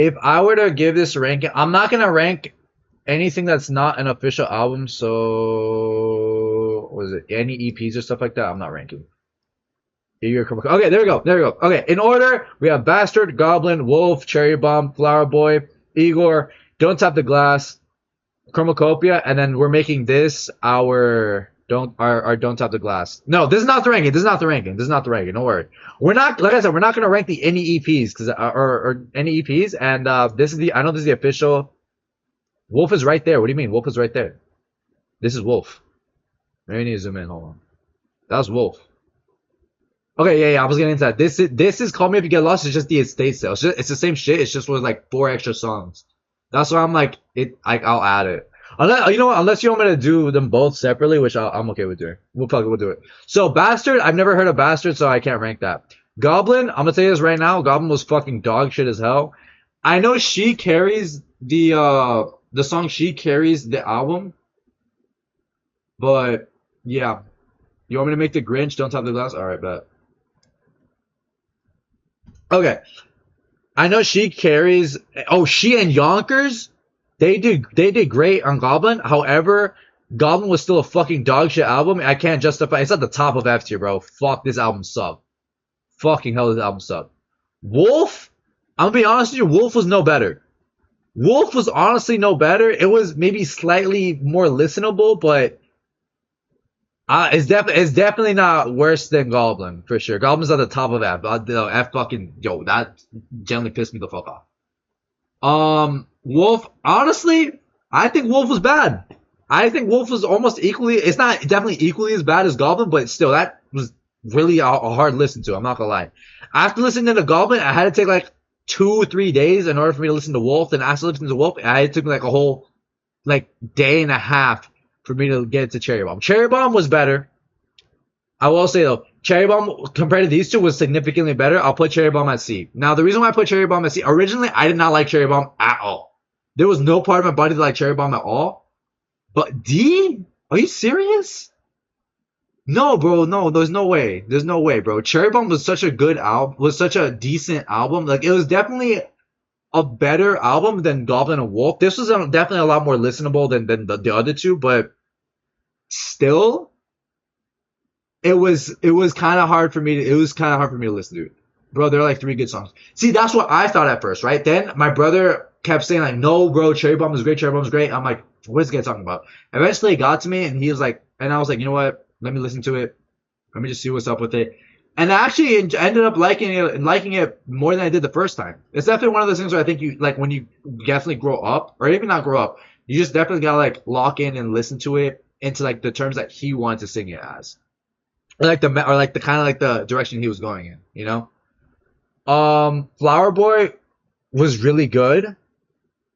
If I were to give this ranking, I'm not gonna rank anything that's not an official album. So, was it any EPs or stuff like that? I'm not ranking. Okay, there we go. There we go. Okay, in order, we have Bastard, Goblin, Wolf, Cherry Bomb, Flower Boy, Igor, Don't Tap the Glass, Chromacopia, and then we're making this our Don't Tap the Glass. No, this is not the ranking. This is not the ranking. This is not the ranking. Don't worry. We're not, like I said, we're not gonna rank the any EPs because or any EPs, and this is the, I know this is the official. Wolf is right there. What do you mean? Wolf is right there. This is Wolf. Maybe I need to zoom in. Hold on. That was Wolf. Okay, yeah. I was getting into that. This is Call Me If You Get Lost. It's just the estate sale. It's the same shit. It's just with like 4 extra songs. That's why I'm like I'll add it. Unless you know what, unless you want me to do them both separately, which I'm okay with doing. We'll do it. So Bastard, I've never heard of Bastard, so I can't rank that. Goblin, I'm gonna tell you this right now. Goblin was fucking dog shit as hell. I know She carries the song She carries the album, but yeah. You want me to make the Grinch? Don't Tap the Glass. All right, bet. Okay. I know She carries. Oh, She and Yonkers, they did great on Goblin. However, Goblin was still a fucking dog shit album. I can't justify. It's at the top of F tier, bro. Fuck, this album sucked. Fucking hell, this album sucked. Wolf, I'm gonna be honest with you. Wolf was no better. Wolf was honestly no better. It was maybe slightly more listenable, but it's definitely not worse than Goblin for sure. Goblin's at the top of F. F fucking yo, that generally pissed me the fuck off. Wolf, honestly, I think Wolf was bad. I think Wolf was almost equally. It's not definitely equally as bad as Goblin, but still, that was really a hard listen to. I'm not gonna lie. After listening to Goblin, I had to take like 2 or 3 days in order for me to listen to Wolf. And after listening to Wolf, it took me like a whole like day and a half for me to get to Cherry Bomb. Cherry Bomb was better. I will say though, Cherry Bomb compared to these two was significantly better. I'll put Cherry Bomb at C. Now the reason why I put Cherry Bomb at C, originally I did not like Cherry Bomb at all. There was no part of my body that liked Cherry Bomb at all. But D? Are you serious? No, bro, no, there's no way. There's no way, bro. Cherry Bomb was such a good album, was such a decent album. Like, it was definitely a better album than Goblin and Wolf. This was definitely a lot more listenable than the other two, but still, it was kind of hard for me to, listen to. Bro, there are like 3 good songs. See, that's what I thought at first, right? Then my brother kept saying like, no, bro, Cherry Bomb is great, Cherry Bomb is great. I'm like, what is this guy talking about? Eventually it got to me and he was like, and I was like, you know what? Let me listen to it. Let me just see what's up with it. And I actually ended up liking it and liking it more than I did the first time. It's definitely one of those things where I think you like when you definitely grow up, or even not grow up, you just definitely gotta like lock in and listen to it into like the terms that he wanted to sing it as, or like the kind of like the direction he was going in, you know. Flower Boy was really good.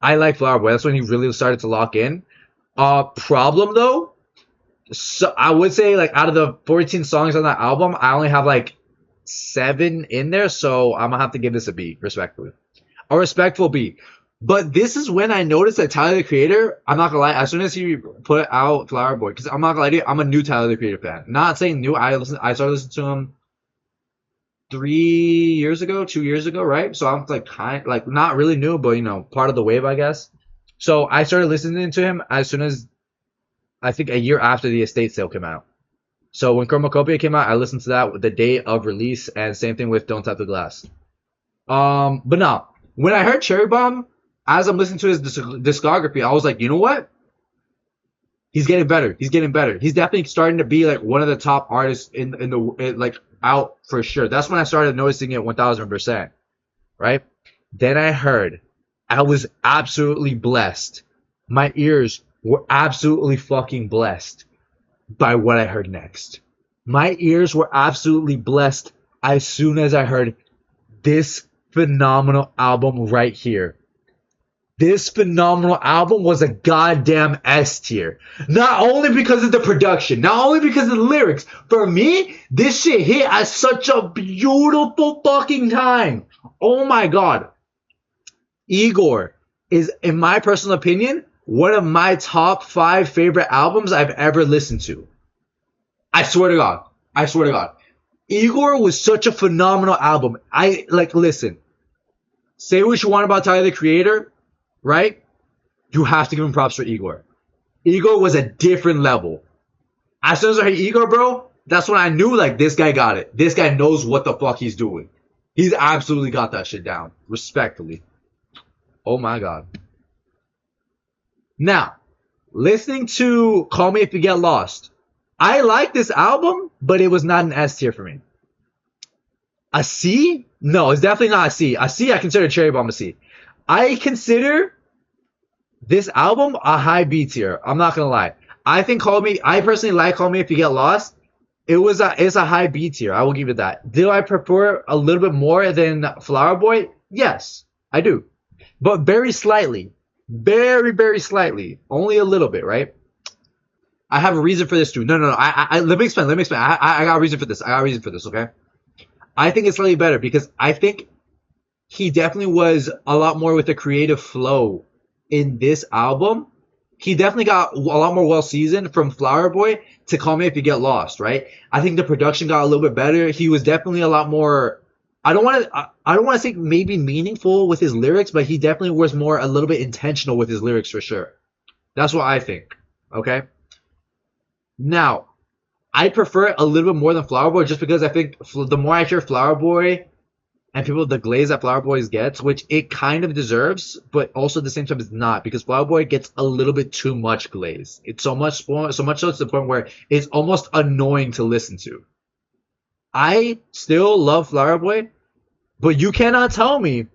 I like Flower Boy. That's when he really started to lock in. Problem though, so I would say like out of the 14 songs on that album, I only have like 7 in there, so I'm gonna have to give this a B, respectfully, a respectful B. But this is when I noticed that Tyler the Creator, I'm not gonna lie, as soon as he put out Flower Boy, because I'm not gonna lie to you, I'm a new Tyler the Creator fan. Not saying new, I started listening to him 3 years ago, 2 years ago, right? So I'm like like not really new, but you know, part of the wave, I guess. So I started listening to him as soon as I think a year after the estate sale came out. So when Chromacopia came out, I listened to that with the date of release, and same thing with Don't Tap the Glass. But no, when I heard Cherry Bomb, as I'm listening to his discography, I was like, you know what? He's getting better. He's getting better. He's definitely starting to be like one of the top artists like out for sure. That's when I started noticing it 1000%. Right? Then I was absolutely blessed. My ears were absolutely fucking blessed by what I heard next. My ears were absolutely blessed as soon as I heard this phenomenal album right here. This phenomenal album was a goddamn S tier. Not only because of the production, not only because of the lyrics. For me, this shit hit at such a beautiful fucking time. Oh my god. Igor is, in my personal opinion, one of my top 5 favorite albums I've ever listened to. I swear to God. I swear to God. Igor was such a phenomenal album. Listen. Say what you want about Tyler the Creator, right? You have to give him props for Igor. Igor was a different level. As soon as I heard Igor, bro, that's when I knew like this guy got it. This guy knows what the fuck he's doing. He's absolutely got that shit down. Respectfully. Oh my god. Now, listening to Call Me If You Get Lost. I like this album, but it was not an S tier for me. A C? No, it's definitely not a C. A C, I consider Cherry Bomb a C. I consider this album a high B tier. I'm not gonna lie. I personally like Call Me If You Get Lost. It's a high B tier. I will give it that. Do I prefer a little bit more than Flower Boy? Yes, I do. But very slightly. Very, very slightly. Only a little bit, right? I have a reason for this too. No. Let me explain. I got a reason for this. Okay? I think it's slightly better because I think he definitely was a lot more with the creative flow in this album. He definitely got a lot more well seasoned from Flower Boy to Call Me If You Get Lost, right? I think the production got a little bit better. He was definitely a lot more. I don't want to say maybe meaningful with his lyrics, but he definitely was more a little bit intentional with his lyrics for sure. That's what I think. Okay. Now, I prefer it a little bit more than Flower Boy just because I think the more I hear Flower Boy and people, the glaze that Flower Boy gets, which it kind of deserves, but also at the same time it's not, because Flower Boy gets a little bit too much glaze. It's so much so to the point where it's almost annoying to listen to. I still love Flower Boy, but you cannot tell me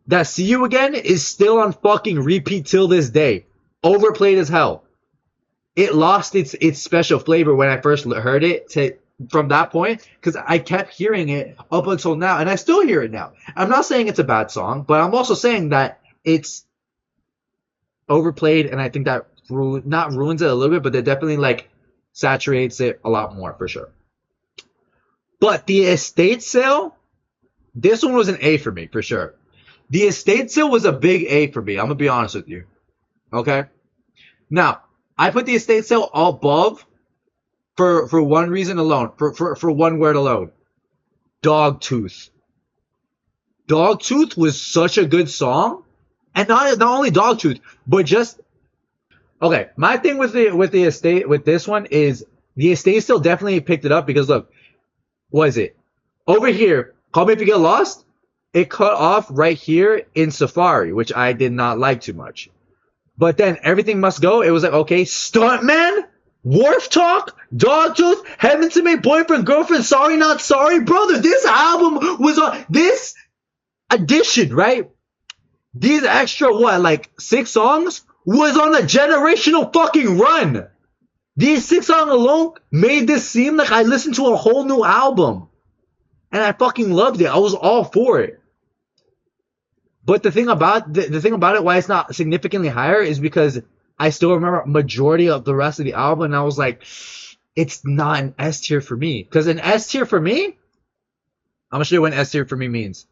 that See You Again is still on fucking repeat till this day. Overplayed as hell. It lost its special flavor when I first heard it from that point, because I kept hearing it up until now, and I still hear it now. I'm not saying it's a bad song, but I'm also saying that it's overplayed, and I think that not ruins it a little bit, but it definitely like saturates it a lot more for sure. But the estate sale, this one was an A for me for sure. The estate sale was a big A for me. I'm gonna be honest with you. Okay. Now, I put the estate sale above for one reason alone, for one word alone. Dogtooth. Dogtooth was such a good song. And not only Dogtooth, but just okay, my thing with the estate with this one is the estate still definitely picked it up because look, what is it? Over here, Call Me If You Get Lost, it cut off right here in Safari, which I did not like too much. But then Everything Must Go, it was like, okay, Stuntman, Wharf Talk, Dogtooth, Heaven to Me, Boyfriend, Girlfriend, Sorry Not Sorry. Brother, this album was on, this edition, right? These extra, like 6 songs was on a generational fucking run. These 6 songs alone made this seem like I listened to a whole new album. And I fucking loved it. I was all for it. But the thing about it, why it's not significantly higher, is because I still remember majority of the rest of the album, and I was like, it's not an S tier for me. Because an S tier for me, I'm gonna show you what an S tier for me means.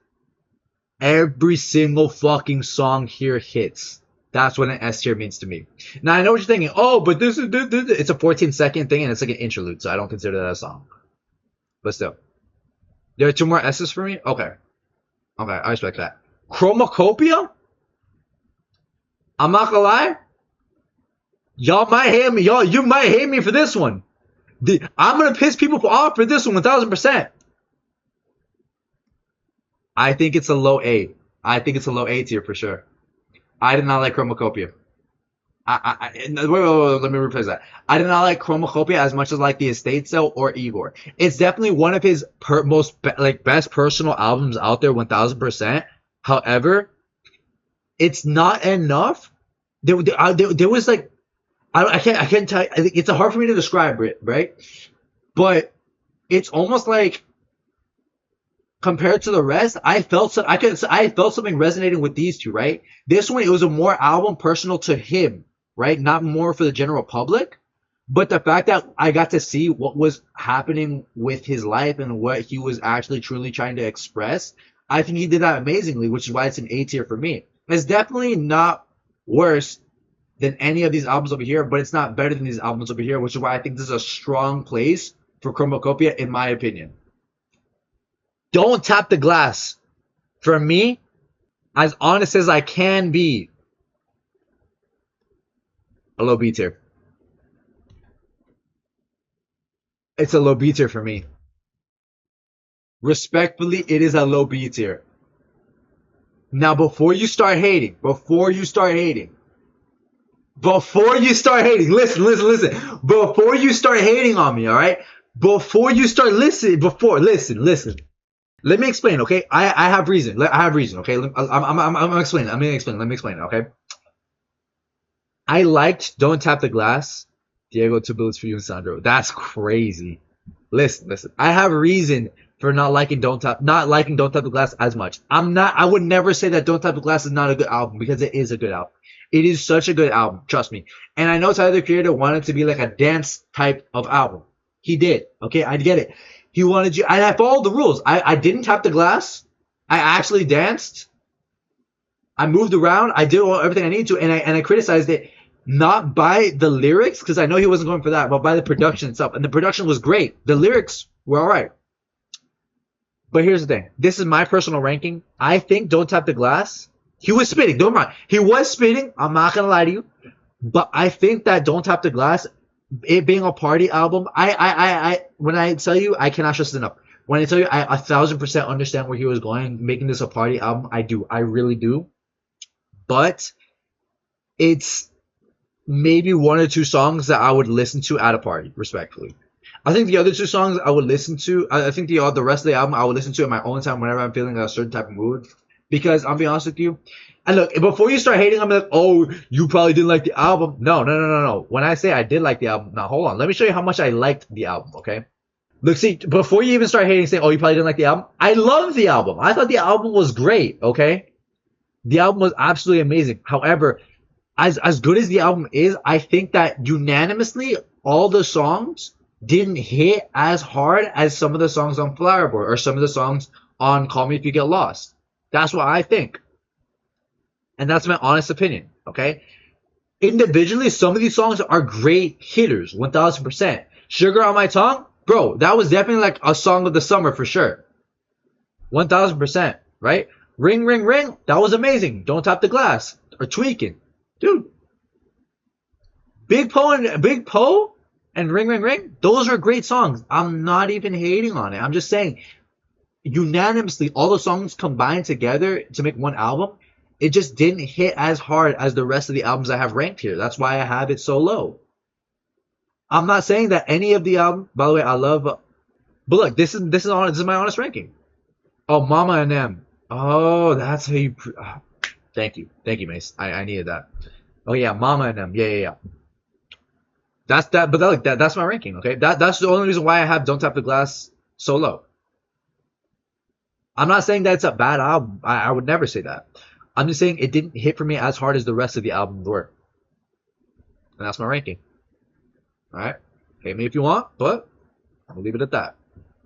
Every single fucking song here hits. That's what an S tier means to me. Now I know what you're thinking. Oh, but this is it's a 14-second thing, and it's like an interlude, so I don't consider that a song. But still, there are 2 more S's for me. Okay, I respect that. Chromacopia? I'm not gonna lie. Y'all might hate me. You might hate me for this one. I'm gonna piss people off for this one 1000%. I think it's a low A. I think it's a low A tier for sure. I did not like Chromacopia. Wait, let me rephrase that. I did not like Chromacopia as much as like The Estate Sale or Igor. It's definitely one of his best personal albums out there, 1000%. However, it's not enough. There was like, I can't tell you, it's hard for me to describe it, right? But it's almost like, compared to the rest, I felt something resonating with these two, right? This one, it was a more album personal to him, right? Not more for the general public. But the fact that I got to see what was happening with his life and what he was actually truly trying to express, I think he did that amazingly, which is why it's an A tier for me. It's definitely not worse than any of these albums over here, but it's not better than these albums over here, which is why I think this is a strong place for Chromacopia, in my opinion. Don't Tap the Glass. For me, As honest as I can be, a low B tier. It's a low B tier for me. Respectfully, it is a low B tier. Now, listen. Before you start hating on me, all right? Before you start listen. Let me explain, okay? I have reason. I have reason, okay? I'm gonna explain. Let me explain, okay? I liked Don't Tap the Glass, Diego, two bullets for you and Sandro. That's crazy. Listen. I have reason for not liking Don't Tap the Glass as much. I would never say that Don't Tap the Glass is not a good album because it is a good album. It is such a good album, trust me. And I know Tyler the Creator wanted to be like a dance type of album. He did, okay? I get it. He wanted you, and I followed the rules. I didn't tap the glass. I actually danced. I moved around. I did everything I needed to, and I criticized it not by the lyrics because I know he wasn't going for that, but by the production itself. And the production was great. The lyrics were all right. But here's the thing. This is my personal ranking. I think Don't Tap the Glass. He was spitting. Don't mind. He was spitting. I'm not gonna lie to you. But I think that Don't Tap the Glass, it being a party album, when I tell you, I cannot stress it enough. When I tell you, I 1,000% understand where he was going, making this a party album. I do. I really do. But it's maybe one or two songs that I would listen to at a party, respectfully. I think the other two songs I would listen to, I think the rest of the album I would listen to in my own time whenever I'm feeling a certain type of mood. Because I'll be honest with you, and look, before you start hating, I'm like, oh, you probably didn't like the album. No. When I say I did like the album, now hold on, let me show you how much I liked the album, okay? Look, see, before you even start hating, saying, oh, you probably didn't like the album, I love the album. I thought the album was great, okay? The album was absolutely amazing. However, as good as the album is, I think that unanimously, all the songs didn't hit as hard as some of the songs on Flower Boy or some of the songs on Call Me If You Get Lost. That's what I think. And that's my honest opinion, okay? Individually, some of these songs are great hitters, 1,000%. Sugar on My Tongue, bro, that was definitely like a song of the summer for sure. 1,000%, right? Ring, Ring, Ring, that was amazing. Don't Tap the Glass, or Tweaking. Dude, Big Poe and Ring, Ring, Ring, those are great songs. I'm not even hating on it. I'm just saying, unanimously, all the songs combined together to make one album, it just didn't hit as hard as the rest of the albums I have ranked here. That's why I have it so low. I'm not saying that any of the album. By the way, I love. But look, this is my honest ranking. Oh, Mama and M. Oh, that's how you. Thank you, Mace. I needed that. Oh yeah, Mama and M. Yeah. That's that. But that's my ranking. Okay, that's the only reason why I have Don't Tap the Glass so low. I'm not saying that it's a bad album. I would never say that. I'm just saying it didn't hit for me as hard as the rest of the albums were. And that's my ranking. Alright? Hate me if you want, but I'll leave it at that.